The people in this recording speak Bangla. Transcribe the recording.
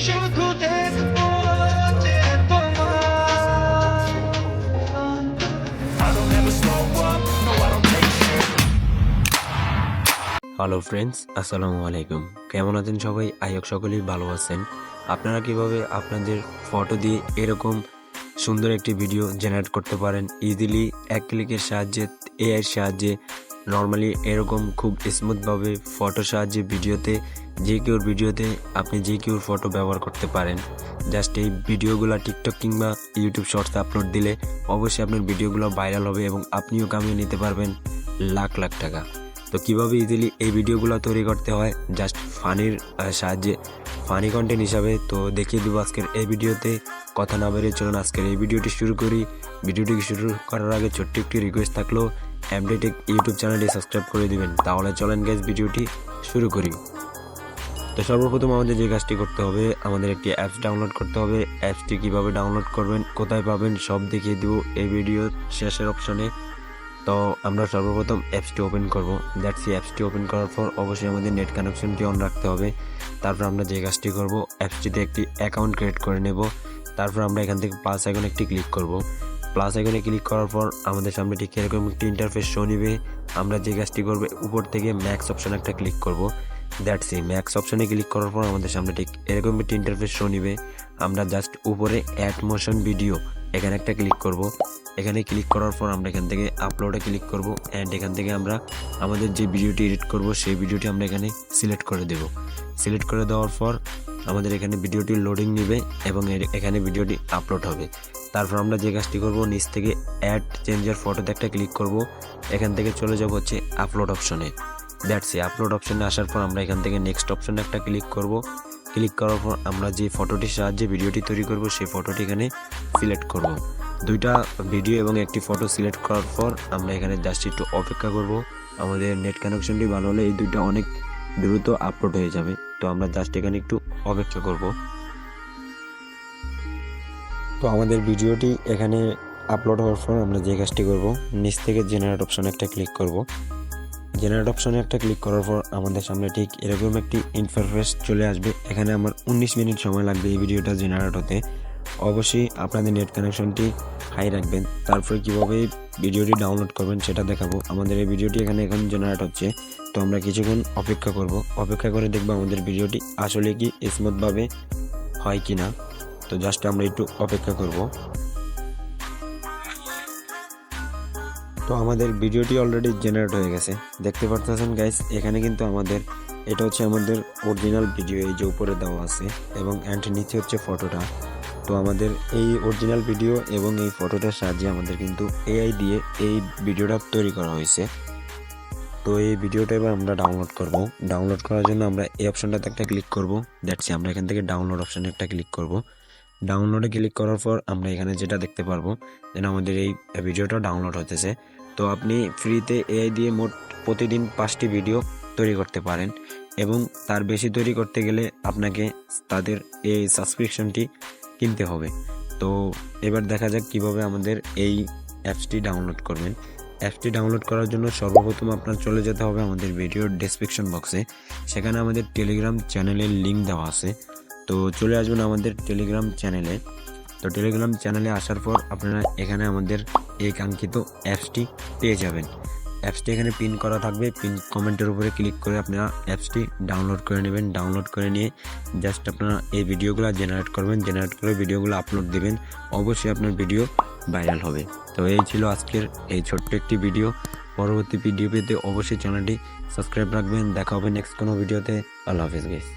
শুধু দেখবো যে তোমার। I don't ever slow up, no I don't take shit. Hello friends, আসসালামু আলাইকুম। কেমন আছেন সবাই? আয়োগ সকলেই ভালো আছেন। আপনারা কিভাবে আপনাদের ফটো দিয়ে এরকম সুন্দর একটি ভিডিও জেনারেট করতে পারেন ইজিলি এক ক্লিকের সাহায্যে, এআইয়ের সাহায্যে। নর্মালি এরকম খুব স্মুথভাবে ফটোর সাহায্যে ভিডিওতে ভিডিওতে আপনি যে কেউর ফটো ব্যবহার করতে পারেন। জাস্ট এই ভিডিওগুলো টিকটক কিংবা ইউটিউব শর্টসে আপলোড দিলে অবশ্যই আপনার ভিডিওগুলো ভাইরাল হবে এবং আপনিও কামিয়ে নিতে পারবেন লাখ লাখ টাকা। তো কীভাবে ইজিলি এই ভিডিওগুলো তৈরি করতে হয় জাস্ট ফানির সাহায্যে, ফানি কন্টেন্ট হিসাবে তো দেখিয়ে দেবো আজকের এই ভিডিওতে। কথা না বেরিয়ে চলুন আজকের এই ভিডিওটি শুরু করি। ভিডিওটি শুরু করার আগে ছোট্ট একটি রিকোয়েস্ট থাকলো, এমডিটেক ইউটিউব চ্যানেলটি সাবস্ক্রাইব করে দিবেন। তাহলে চলেন গাইস ভিডিওটি শুরু করি। তো সর্বপ্রথম আমাদের যে কাজটি করতে হবে, আমাদের একটি অ্যাপস ডাউনলোড করতে হবে। অ্যাপসটি কীভাবে ডাউনলোড করবেন, কোথায় পাবেন সব দেখিয়ে দেবো এই ভিডিও শেষের অপশনে। তো আমরা সর্বপ্রথম অ্যাপসটি ওপেন করব। দ্যাটস অ্যাপসটি ওপেন করার পর অবশ্যই আমাদের নেট কানেকশনটি অন রাখতে হবে। তারপর আমরা যে কাজটি করব, অ্যাপসটিতে একটি অ্যাকাউন্ট ক্রিয়েট করে নেব। তারপর আমরা এখান থেকে প্লাস আইকনে একটি ক্লিক করব। প্লাস আইকনে ক্লিক করার পর আমাদের সামনে ঠিক এরকম একটি ইন্টারফেস শো নিবে। আমরা যে কাজটি করব, উপর থেকে ম্যাক্স অপশন একটা ক্লিক করব। দ্যাটস ম্যাক্স অপশনে ক্লিক করার পর আমাদের সামনে ঠিক এরকম একটি ইন্টারফেস শো নিবে। আমরা জাস্ট উপরে অ্যাড মোশন ভিডিও এখানে একটা ক্লিক করব। এখানে ক্লিক করার পর আমরা এখান থেকে আপলোডে ক্লিক করব অ্যান্ড এখান থেকে আমরা আমাদের যে ভিডিওটি এডিট করব সেই ভিডিওটি আমরা এখানে সিলেক্ট করে দেব। সিলেক্ট করে দেওয়ার পর আমাদের এখানে ভিডিওটি লোডিং নেবে এবং এখানে ভিডিওটি আপলোড হবে। তারপর আমরা যে কাজটি করব, নিচ থেকে অ্যাড চেঞ্জার ফটোতে একটা ক্লিক করব। এখান থেকে চলে যাব হচ্ছে আপলোড অপশনে। দ্যাটস আপলোড অপশনে আসার পর আমরা এখান থেকে নেক্সট অপশনে একটা ক্লিক করব। ক্লিক করার পর আমরা যে ফটোটির সাহায্যে ভিডিওটি তৈরি করব সেই ফটোটি এখানে সিলেক্ট করব। দুইটা ভিডিও এবং একটি ফটো সিলেক্ট করার পর আমরা এখানে জাস্ট একটু অপেক্ষা করব। আমাদের নেট কানেকশনটি ভালো হলে এই দুইটা অনেক দ্রুত আপলোড হয়ে যাবে। তো আমরা জাস্ট এখানে একটু অপেক্ষা করব। তো আমাদের ভিডিওটি এখানে আপলোড হওয়ার পর আমরা যে কাজটি করব, নিচ থেকে জেনারেট অপশনে একটা ক্লিক করব। জেনারেট অপশনে একটা ক্লিক করার পর আমাদের সামনে ঠিক এরকম একটি ইন্টারফেস চলে আসবে। এখানে আমার 19 মিনিট সময় লাগবে এই ভিডিওটা জেনারেট হতে। অবশ্যই আপনাদের নেট কানেকশনটি হাই রাখবেন। তারপরে কীভাবে ভিডিওটি ডাউনলোড করবেন সেটা দেখাবো। আমাদের এই ভিডিওটি এখানে এখন জেনারেট হচ্ছে, তো আমরা কিছুক্ষণ অপেক্ষা করব। অপেক্ষা করে দেখবো আমাদের ভিডিওটি আসলে কি স্মুথভাবে হয় কি না। তো জাস্ট আমরা একটু অপেক্ষা করব। তো আমাদের ভিডিওটি অলরেডি জেনারেট হয়ে গেছে, দেখতে পারতেছেন গাইস। এখানে কিন্তু আমাদের এটা হচ্ছে আমাদের অরিজিনাল ভিডিও, এই যে উপরে দেওয়া আছে এবং অ্যান্ড নিচে হচ্ছে ফটোটা। তো আমাদের এই অরিজিনাল ভিডিও এবং এই ফটোটার সাহায্যে আমাদের কিন্তু এআই দিয়ে এই ভিডিওটা তৈরি করা হয়েছে। তো এই ভিডিওটা এবার আমরা ডাউনলোড করব। ডাউনলোড করার জন্য আমরা এই অপশনটাতে একটা ক্লিক করব। দ্যাটস আমরা এখান থেকে ডাউনলোড অপশানে একটা ক্লিক করব। ডাউনলোডে ক্লিক করার পর আমরা এখানে যেটা দেখতে পারবো যেন আমাদের এই ভিডিওটা ডাউনলোড হতেছে। তো আপনি ফ্রিতে এআই দিয়ে মোট প্রতিদিন 5টি ভিডিও তৈরি করতে পারেন এবং তার বেশি তৈরি করতে গেলে আপনাকে তাদের এই সাবস্ক্রিপশনটি কিনতে হবে। তো এবার দেখা যাক কিভাবে আমাদের এই অ্যাপসটি ডাউনলোড করবেন। অ্যাপসটি ডাউনলোড করার জন্য সর্বপ্রথম আপনার চলে যেতে হবে আমাদের ভিডিওর ডেসক্রিপশন বক্সে। সেখানে আমাদের টেলিগ্রাম চ্যানেলের লিঙ্ক দেওয়া আছে। তো চলে আসবেন আমাদের টেলিগ্রাম চ্যানেলে। তো টেলিগ্রাম চ্যানেলে আসার পর আপনারা এখানে আমাদের এই কাঙ্ক্ষিত অ্যাপসটি পেয়ে যাবেন। অ্যাপসটি এখানে পিন করা থাকবে। পিন কমেন্টের উপরে ক্লিক করে আপনারা অ্যাপসটি ডাউনলোড করে নেবেন। ডাউনলোড করে নিয়ে জাস্ট আপনারা এই ভিডিওগুলো জেনারেট করবেন। জেনারেট করে ভিডিওগুলো আপলোড দেবেন। অবশ্যই আপনার ভিডিও ভাইরাল হবে। তো এই ছিল আজকের এই ছোট্ট একটি ভিডিও। পরবর্তী ভিডিও পেতে অবশ্যই চ্যানেলটি সাবস্ক্রাইব রাখবেন। দেখা হবে নেক্সট কোনো ভিডিওতে। আল্লাহ হাফেজ গাইস।